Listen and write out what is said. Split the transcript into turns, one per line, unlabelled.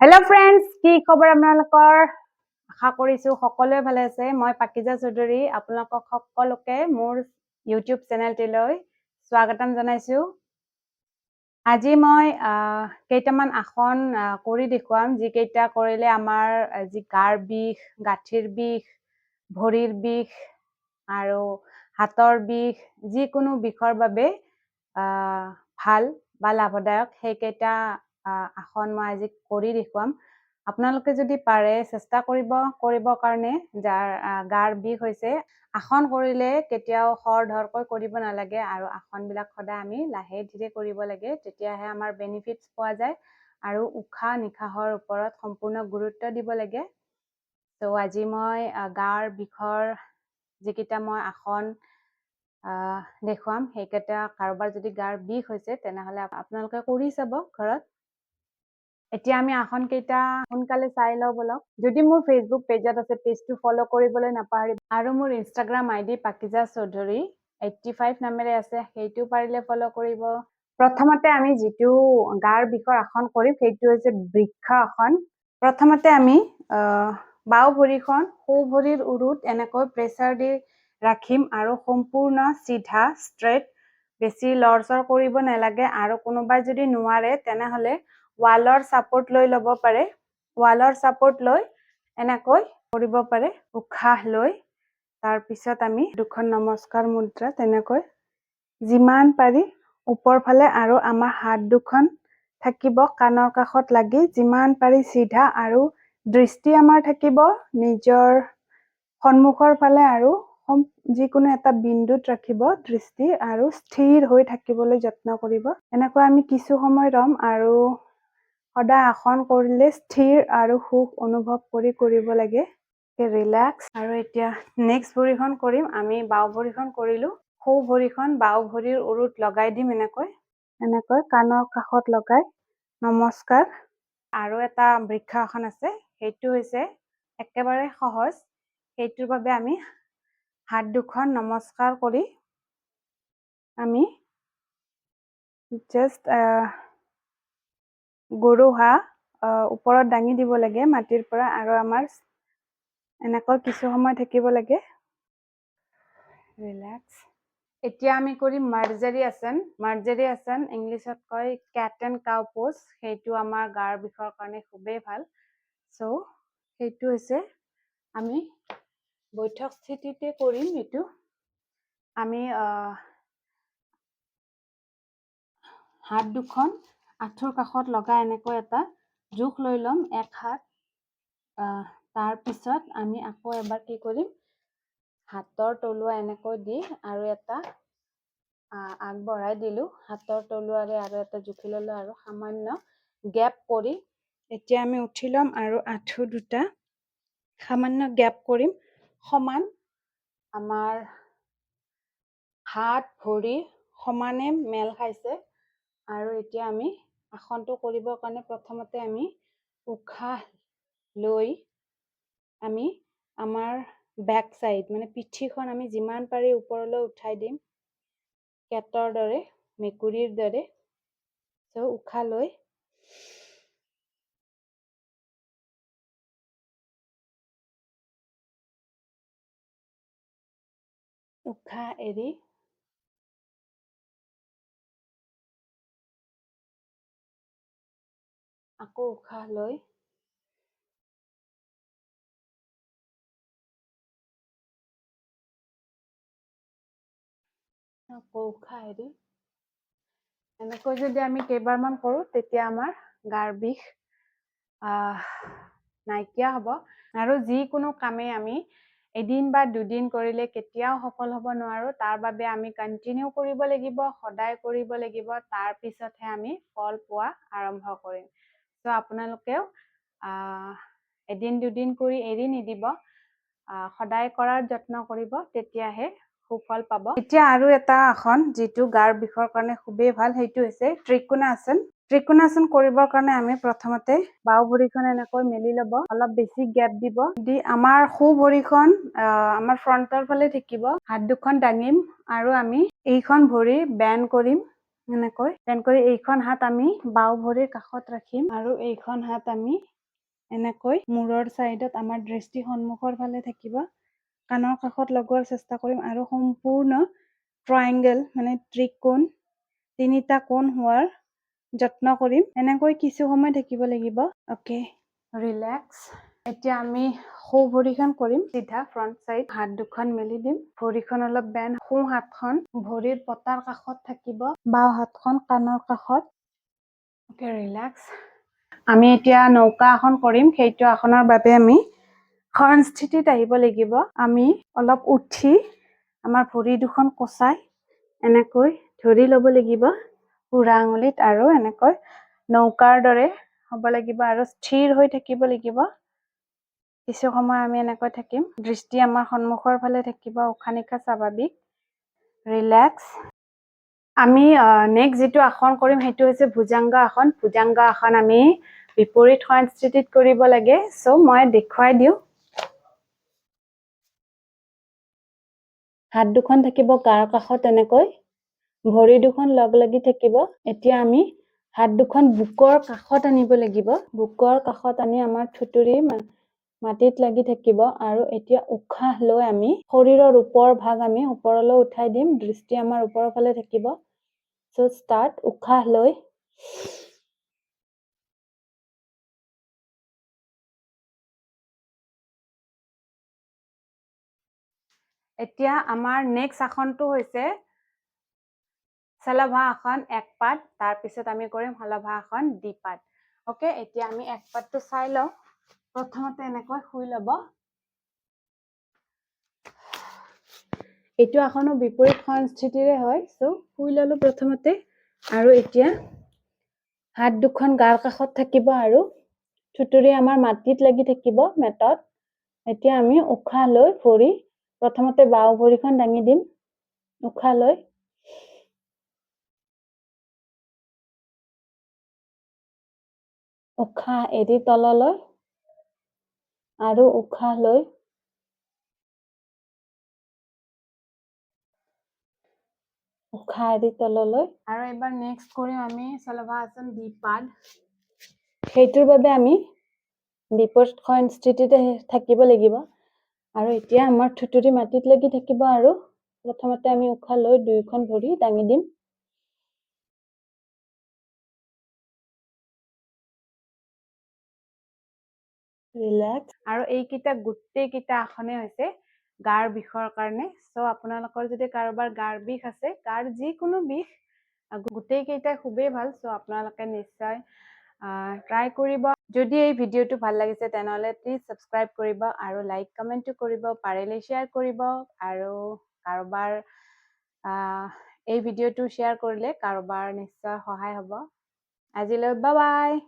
Hello' friends, কি খবৰ আপোনালোকৰ? আশা কৰিছোঁ সকলোৱে ভালে আছে। মই পাকিজা চৌধুৰী আপোনালোকক সকলোকে মোৰ ইউটিউব চেনেলটিলৈ স্বাগতম জনাইছোঁ। আজি মই কেইটামান আসন কৰি দেখুৱাম, যিকেইটা কৰিলে আমাৰ যি গাৰ বিষ, গাঁঠিৰ বিষ, ভৰিৰ বিষ আৰু হাতৰ বিষ, যিকোনো বিষৰ বাবে ভাল বা লাভদায়ক সেইকেইটা আসন মই আজি কৰি দেখুৱাম। আপোনালোকে যদি পাৰে চেষ্টা কৰিবৰ কাৰণে, যাৰ গাৰ বিষ হৈছে, আসন কৰিলে কেতিয়াও খৰধৰকৈ কৰিব নালাগে আৰু আসনবিলাক সদায় আমি লাহে ধীৰে কৰিব লাগে, তেতিয়াহে আমাৰ বেনিফিটছ পোৱা যায় আৰু উশাহ নিশাহৰ ওপৰত সম্পূৰ্ণ গুৰুত্ব দিব লাগে। ত' আজি মই গাৰ বিষৰ যিকেইটা মই আসন দেখুৱাম, সেইকেইটা কাৰোবাৰ যদি গাৰ বিষ হৈছে তেনেহ'লে আপোনালোকে কৰি চাব ঘৰত। এতিয়া আমি আসন কেইটা সোনকালে চাই লওঁ বলক। যদি মোৰ ফেচবুক পেজত আছে, পেজটো ফ'ল' কৰিবলৈ নাপাহৰিব আৰু মোৰ ইনষ্টাগ্ৰাম আইডি পাকিজা চৌধুৰী 85 নামেৰে আছে, সেইটো পাৰিলে ফ'ল' কৰিব। প্ৰথমতে আমি যিটো গাৰ বিষৰ আসন কৰিম সেইটো হৈছে বৃক্ষ আসন। প্ৰথমতে আমি বাওঁ ভৰিখন সোঁ ভৰিৰ উৰুত এনেকৈ প্ৰেছাৰ দি ৰাখিম আৰু সম্পূৰ্ণ চিধা ষ্ট্ৰেইট, বেছি লৰচৰ কৰিব নালাগে। আৰু কোনোবাই যদি নোৱাৰে তেনেহ'লে ৱালৰ ছাপোৰ্ট লৈ ল'ব পাৰে। ৱালৰ ছাপোৰ্ট লৈ এনেকৈ কৰিব পাৰে, উশাহ লৈ। তাৰপিছত আমি দুখন নমস্কাৰ মুদ্ৰা তেনেকৈ যিমান পাৰি ওপৰ ফালে, আৰু আমাৰ হাত দুখন থাকিব কাণৰ কাষত লাগি, যিমান পাৰি চিধা, আৰু দৃষ্টি আমাৰ থাকিব নিজৰ সন্মুখৰ ফালে আৰু যিকোনো এটা বিন্দুত ৰাখিব দৃষ্টি, আৰু স্থিৰ হৈ থাকিবলৈ যত্ন কৰিব। এনেকৈ আমি কিছু সময় ৰম আৰু সদায় আসন কৰিলে স্থিৰ আৰু সুখ অনুভৱ কৰি কৰিব লাগে। ৰিলেক্স। আৰু এতিয়া নেক্সট ভৰিখন কৰিম। আমি বাওঁ ভৰিখন কৰিলোঁ, সোঁ ভৰিখন বাওঁ ভৰিৰ উৰুত লগাই দিম এনেকৈ কাণৰ কাষত লগাই নমস্কাৰ। আৰু এটা বৃক্ষাসন আছে, সেইটো হৈছে একেবাৰে সহজ। সেইটোৰ বাবে আমি হাত দুখন নমস্কাৰ কৰি আমি জাষ্ট গোৰোহা ওপৰত দাঙি দিব লাগে মাটিৰ পৰা, আৰু আমাৰ এনেকৈ কিছু সময় থাকিব লাগে। ৰিলেক্স। এতিয়া আমি কৰিম মাৰ্জাৰী আসন। মাৰ্জাৰী আসন ইংলিছত কয় কেট এণ্ড কাউ প'জ। সেইটো আমাৰ গাৰ বিষৰ কাৰণে খুবেই ভাল। চ' সেইটো হৈছে আমি বৈঠক স্থিতিতে কৰিম। এইটো আমি হাত দুখন আঁঠুৰ কাষত লগাই এনেকৈ এটা জোখ লৈ ল'ম, এক হাত। তাৰপিছত আমি আকৌ এবাৰ কি কৰিম, হাতৰ তলুৱা এনেকৈ দি আৰু এটা আগবঢ়াই দিলোঁ, হাতৰ তলুৱাৰে আৰু এটা জুখি ল'লোঁ, আৰু সামান্য গেপ কৰি এতিয়া আমি উঠি ল'ম আৰু আঁঠু দুটা সামান্য গেপ কৰিম সমান। আমাৰ হাত ভৰি সমানে মেল খাইছে। আৰু এতিয়া আমি আসনটো কৰিবৰ কাৰণে প্ৰথমতে আমি উশাহ লৈ আমি আমাৰ বেক চাইড মানে পিঠিখন আমি যিমান পাৰি ওপৰলৈ উঠাই দিম, কেটৰ দৰে, মেকুৰীৰ দৰে। চ' উশাহ লৈ উশাহ এৰি আকৌ উশাহ লৈ আকৌ উশাহ এৰি। এনেকৈ যদি আমি কেইবাৰমান কৰোঁ তেতিয়া আমাৰ গাৰ বিষ নাইকিয়া হ'ব। আৰু যিকোনো কামেই আমি এদিন বা দুদিন কৰিলে কেতিয়াও সফল হ'ব নোৱাৰোঁ। তাৰ বাবে আমি কণ্টিনিউ কৰিব লাগিব, সদায় কৰিব লাগিব। তাৰপিছতহে আমি ফল পোৱা আৰম্ভ কৰিম। চ' আপোনালোকেও এদিন দুদিন কৰি এৰি নিদিব, সদায় কৰাৰ যত্ন কৰিব, তেতিয়াহে সুফল পাব। এতিয়া আৰু এটা আসন যিটো গাৰ বিষৰ কাৰণে খুবেই ভাল, সেইটো হৈছে ত্ৰিকোণাসন। ত্ৰিকোণাসন কৰিবৰ কাৰণে আমি প্ৰথমতে বাওঁ ভৰিখন এনেকৈ মেলি ল'ব, অলপ বেছি গেপ দিব দি আমাৰ সোঁ ভৰিখন আমাৰ ফ্ৰণ্টৰ ফালে থাকিব। হাত দুখন দাঙিম আৰু আমি এইখন ভৰি বেণ্ড কৰিম এনেকৈ দেন কৰি এইখন হাত আমি বাও ভৰিৰ কাষত ৰাখিম আৰু এইখন হাত আমি এনেকৈ মূৰৰ চাইডত আমাৰ দৃষ্টি সন্মুখৰ ফালে থাকিব কাণৰ কাষত লগোৱাৰ চেষ্টা কৰিম আৰু সম্পূৰ্ণ ট্ৰায়েংগল মানে ত্ৰিকোণ তিনিটা কোণ হোৱাৰ যত্ন কৰিম এনেকৈ কিছু সময় থাকিব লাগিব ওকে ৰিলেক্স এতিয়া আমি সো ভৰিখন কৰিম চিধা ফ্ৰণ্ট চাইড হাত দুখন মেলি দিম ভৰিখন অলপ বেন সোঁ হাতখন ভৰিৰ পতাৰ কাষত থাকিব বাও হাতখন কাণৰ কাষত ওকে ৰিলেক্স আমি এতিয়া নৌকা আসন কৰিম সেইটো আসনৰ বাবে আমি শয়ন স্থিতিত আহিব লাগিব আমি অলপ উঠি আমাৰ ভৰি দুখন কচাই এনেকৈ ধৰি ল'ব লাগিব পুৰা আঙুলিত আৰু এনেকৈ নৌকাৰ দৰে হ'ব লাগিব আৰু স্থিৰ হৈ থাকিব লাগিব কিছু সময় আমি এনেকৈ থাকিম দৃষ্টি আমাৰ সন্মুখৰ ফালে থাকিব উশাহ নিশাহ স্বাভাৱিক ৰিলেক্স আমি নেক্সট যেটো আসন কৰিম সেইটো হৈছে ভুজংগ আসন আমি বিপৰীত শয়ন স্থিতিত কৰিব লাগে সো মই দেখুৱাই দিও হাত দুখন থাকিব গাৰ কাষত এনেকৈ ভৰি দুখন লগ লাগি থাকিব এতিয়া আমি হাত দুখন বুকৰ কাষত আনিব লাগিব বুকৰ কাষত আনি আমাৰ থুতুৰি মাটিত লাগি থাকিব আৰু এতিয়া উশাহ লৈ আমি শৰীৰৰ ওপৰ ভাগ আমি ওপৰলৈ উঠাই দিম দৃষ্টি আমাৰ ওপৰৰ ফালে থাকিব সো স্টাৰ্ট উশাহ লৈ এতিয়া আমাৰ নেক্সট আসনটো হৈছে সলভা আসন এক পাত তাৰ পিছত আমি কৰিম সলভা আসন দ্বি পাত ওকে এতিয়া আমি এক পাতটো চাই লওঁ প্ৰথমতে এনেকৈ শুই ল'ব এইটো আসনো বিপৰীত শয়ন স্থিতিৰে হয় সো শুই ল'লো প্ৰথমতে আৰু এতিয়া হাত দুখন গাৰ কাষত থাকিব আৰু থুতুৰি আমাৰ মাটিত লাগি থাকিব মেটত এতিয়া আমি উশাহ লৈ ভৰি প্ৰথমতে বাও ভৰিখন দাঙি দিম উশাহ লৈ উশাহ এৰি তললৈ আৰু উশাহ লৈ উশাহ এৰি তললৈ আৰু এবাৰ নেক্সট কৰিম আমি সলভা আসন দ্বি পাদ সেইটোৰ বাবে আমি বিপৰীত শয়ন স্থিতিতে থাকিব লাগিব আৰু এতিয়া আমাৰ থুতুৰি মাটিত লাগি থাকিব আৰু প্ৰথমতে আমি উশাহ লৈ দুইখন ভৰি দাঙি দিম ৰিলেক্স আৰু এইকেইটা গোটেইকেইটা আসনে হৈছে গাৰ বিষৰ কাৰণে সো আপোনালোকৰ যদি কাৰোবাৰ গাৰ বিষ আছে গাৰ যিকোনো বিষ গোটেইকেইটা খুবেই ভাল সো আপোনালোকে নিশ্চয় ট্ৰাই কৰিব যদি এই ভিডিঅ'টো ভাল লাগিছে তেনেহ'লে প্লিজ সাবস্ক্ৰাইব কৰিব আৰু লাইক কমেন্টটো কৰিব পাৰিলে শ্বেয়াৰ কৰিব আৰু কাৰোবাৰ এই ভিডিঅ'টো শ্বেয়াৰ কৰিলে কাৰোবাৰ নিশ্চয় সহায় হ'ব আজিলৈ বাই বাই